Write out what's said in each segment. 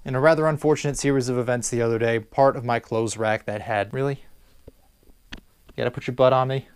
In a rather unfortunate series of events the other day, part of my clothes rack that had... Really? You gotta put your butt on me?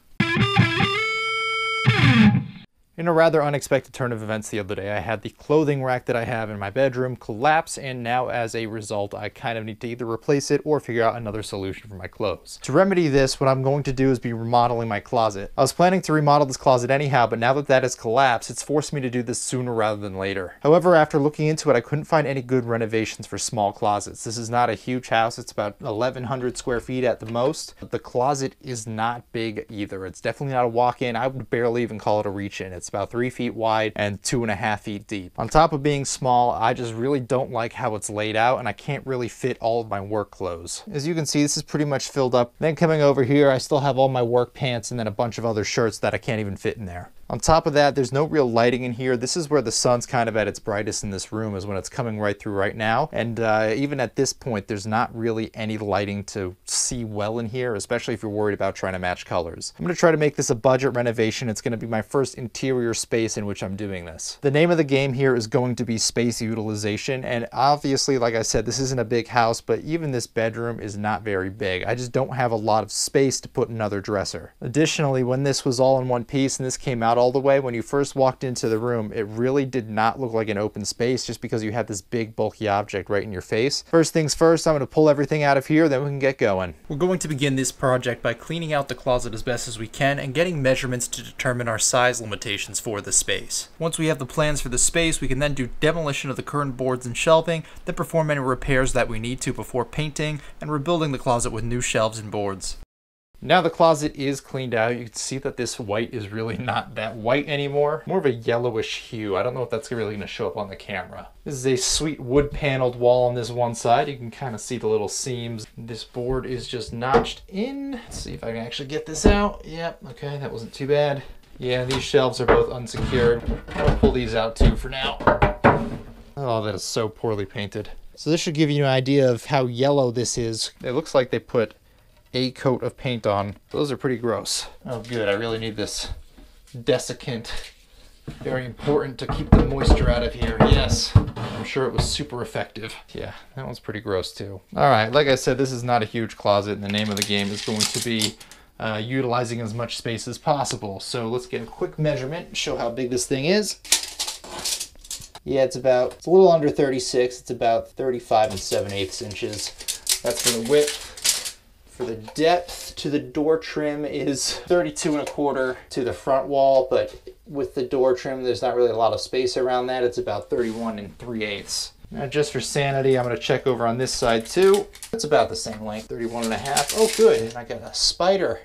In a rather unexpected turn of events the other day, I had the clothing rack that I have in my bedroom collapse, and now as a result, I kind of need to either replace it or figure out another solution for my clothes. To remedy this, what I'm going to do is be remodeling my closet. I was planning to remodel this closet anyhow, but now that that has collapsed, it's forced me to do this sooner rather than later. However, after looking into it, I couldn't find any good renovations for small closets. This is not a huge house. It's about 1,100 square feet at the most. The closet is not big either. It's definitely not a walk-in. I would barely even call it a reach-in. It's about 3 feet wide and 2.5 feet deep. On top of being small, I just really don't like how it's laid out, and I can't really fit all of my work clothes. As you can see, this is pretty much filled up. Then coming over here, I still have all my work pants and then a bunch of other shirts that I can't even fit in there. On top of that, there's no real lighting in here. This is where the sun's kind of at its brightest in this room, is when it's coming right through right now. And even at this point, there's not really any lighting to see well in here, especially if you're worried about trying to match colors. I'm going to try to make this a budget renovation. It's going to be my first interior space in which I'm doing this. The name of the game here is going to be space utilization. And obviously, like I said, this isn't a big house, but even this bedroom is not very big. I just don't have a lot of space to put another dresser. Additionally, when this was all in one piece and this came out all the way, when you first walked into the room, it really did not look like an open space just because you had this big bulky object right in your face. First things first, I'm going to pull everything out of here, then we can get going. We're going to begin this project by cleaning out the closet as best as we can and getting measurements to determine our size limitations for the space. Once we have the plans for the space, we can then do demolition of the current boards and shelving, then perform any repairs that we need to before painting and rebuilding the closet with new shelves and boards. Now the closet is cleaned out. You can see that this white is really not that white anymore. More of a yellowish hue. I don't know if that's really going to show up on the camera. This is a sweet wood paneled wall on this one side. You can kind of see the little seams. This board is just notched in. Let's see if I can actually get this out. Yep, okay, that wasn't too bad. Yeah, these shelves are both unsecured. I'll pull these out too for now. Oh, that is so poorly painted. So this should give you an idea of how yellow this is. It looks like they put a coat of paint on. Those are pretty gross. Oh good, I really need this desiccant. Very important to keep the moisture out of here. Yes, I'm sure it was super effective. Yeah, that one's pretty gross too. All right, like I said, this is not a huge closet, and the name of the game is going to be utilizing as much space as possible. So let's get a quick measurement and show how big this thing is. Yeah, it's a little under 36. It's about 35 7/8 inches. That's for the width. For the depth to the door trim is 32 1/4 to the front wall, but with the door trim, there's not really a lot of space around that. It's about 31 3/8. Now, just for sanity, I'm going to check over on this side too. It's about the same length, 31 1/2. Oh, good. And I got a spider.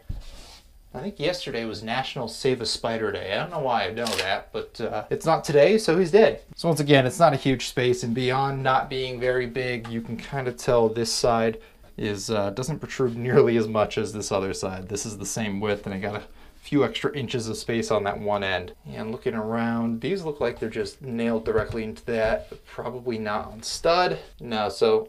I think yesterday was National Save a Spider Day. I don't know why I know that, but it's not today, so he's dead. So once again, it's not a huge space, and beyond not being very big, you can kind of tell this side doesn't protrude nearly as much as this other side. This is the same width, and I got a few extra inches of space on that one end. And looking around, these look like they're just nailed directly into that, but probably not on stud. No, so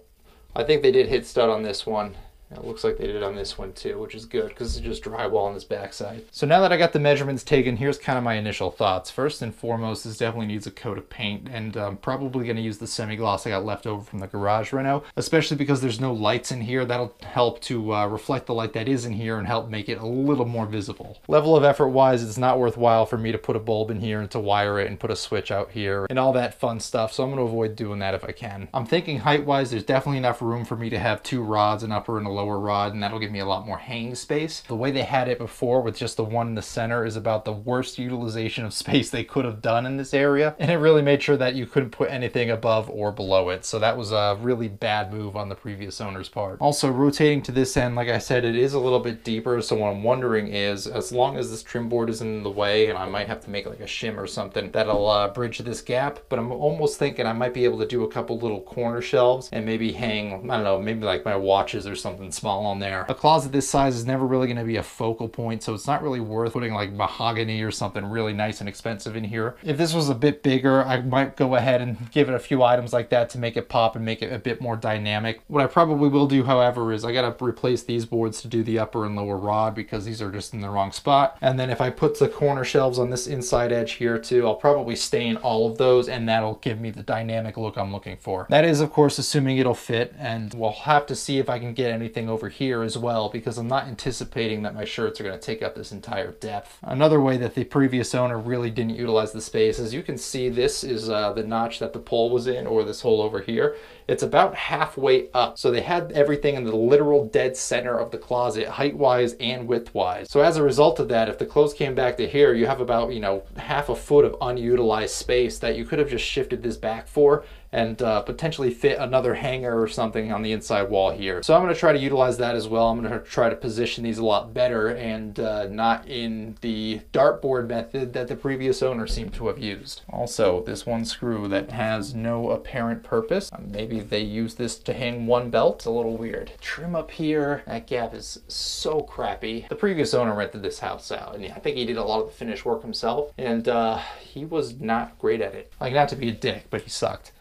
I think they did hit stud on this one. It looks like they did on this one too, which is good because it's just drywall on this backside. So now that I got the measurements taken, here's kind of my initial thoughts. First and foremost, this definitely needs a coat of paint, and I'm probably going to use the semi-gloss I got left over from the garage reno, especially because there's no lights in here. That'll help to reflect the light that is in here and help make it a little more visible. Level of effort wise, it's not worthwhile for me to put a bulb in here and to wire it and put a switch out here and all that fun stuff, so I'm going to avoid doing that if I can. I'm thinking height wise, there's definitely enough room for me to have 2 rods, an upper and a lower rod, and that'll give me a lot more hanging space. The way they had it before with just the one in the center is about the worst utilization of space they could have done in this area, and it really made sure that you couldn't put anything above or below it. So that was a really bad move on the previous owner's part. Also, rotating to this end, like I said, it is a little bit deeper, so what I'm wondering is, as long as this trim board isn't in the way, and I might have to make like a shim or something that'll bridge this gap, but I'm almost thinking I might be able to do a couple little corner shelves and maybe hang, I don't know, maybe like my watches or something something small on there. A closet this size is never really going to be a focal point, so it's not really worth putting like mahogany or something really nice and expensive in here. If this was a bit bigger, I might go ahead and give it a few items like that to make it pop and make it a bit more dynamic. What I probably will do, however, is I got to replace these boards to do the upper and lower rod because these are just in the wrong spot. And then if I put the corner shelves on this inside edge here too, I'll probably stain all of those, and that'll give me the dynamic look I'm looking for. That is, of course, assuming it'll fit, and we'll have to see if I can get anything over here as well, because I'm not anticipating that my shirts are going to take up this entire depth. Another way that the previous owner really didn't utilize the space is you can see this is the notch that the pole was in, or this hole over here. It's about halfway up. So they had everything in the literal dead center of the closet, height-wise and width-wise. So as a result of that, if the clothes came back to here, you have about, you know, half a foot of unutilized space that you could have just shifted this back for and potentially fit another hanger or something on the inside wall here. So I'm going to try to utilize that as well. I'm going to try to position these a lot better and not in the dartboard method that the previous owner seemed to have used. Also, this one screw that has no apparent purpose. Maybe they use this to hang one belt. It's a little weird. Trim up here. That gap is so crappy. The previous owner rented this house out, and I think he did a lot of the finish work himself, and he was not great at it. Like, not to be a dick, but he sucked.